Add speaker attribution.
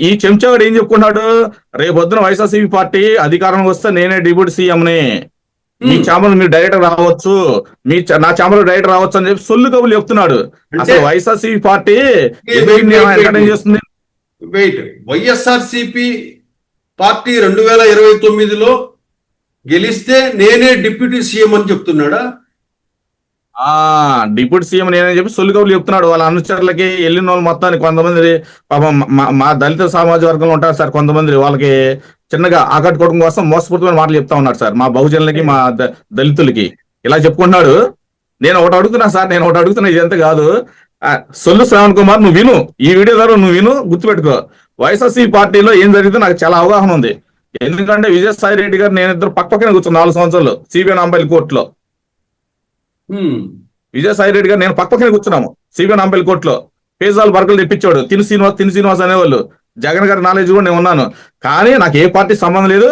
Speaker 1: ఈ చెంచాగాడు ఏం చెప్పుకున్నాడు, రేపొద్దున వైఎస్ఆర్సీపీ పార్టీ అధికారం వస్తే నేనే డిప్యూటీ సీఎంని, మీ ఛాంబర్ మీరు డైరెక్టర్ రావచ్చు, నా ఛాంబర్ డైరెక్టర్ రావచ్చు అని చెప్పి సొల్లు కబులు చెప్తున్నాడు. అసలు వైఎస్ఆర్సీపీ పార్టీ ఎంటర్టైన్ చేస్తుంది.
Speaker 2: వెయిట్, వైఎస్ఆర్సీపీ పార్టీ 2029లో గెలిస్తే నేనే డిప్యూటీ సీఎం అని చెప్తున్నాడా?
Speaker 1: డిప్యూటీ సీఎం నేనని చెప్పి సొల్లు కబులు చెప్తున్నాడు. వాళ్ళ అనుచరులకి వెళ్ళిన వాళ్ళు మొత్తానికి కొంతమంది పాపం మా దళిత సమాజ వర్గంలో ఉంటారు సార్, కొంతమంది వాళ్ళకి చిన్నగా ఆకట్టుకోవడం కోసం మోసపూరితమైన మాటలు చెప్తా ఉన్నాడు సార్, మా బహుజనులకి మా దళితులకి ఇలా చెప్పుకుంటున్నాడు. నేను ఒకటి అడుగుతున్నా, ఇదంతా కాదు. సొల్లు శ్రావణ్ కుమార్, నువ్వు విను, ఈ వీడియో ద్వారా నువ్వు విను, గుర్తుపెట్టుకో. వైఎస్ఆర్సీపీ పార్టీలో ఏం జరిగితే నాకు చాలా అవగాహన ఉంది. ఎందుకంటే విజయసాయి రెడ్డి గారు నేను ఇద్దరు పక్కనే కూర్చున్నాను 4 సంవత్సరాలు సిబిఐ నాంపల్లి కోర్టులో. విజయసాయి రెడ్డి గారు నేను పక్కనే కూర్చున్నాము సిబిఐ నాంపల్లి కోర్టులో. పేజాలు బర్గలు తెప్పించాడు తిను శ్రీనివాస్ అనేవాళ్ళు. జగన్ గారి నాలెడ్జ్ కూడా నేను ఉన్నాను. కానీ నాకు ఏ పార్టీ సంబంధం లేదు.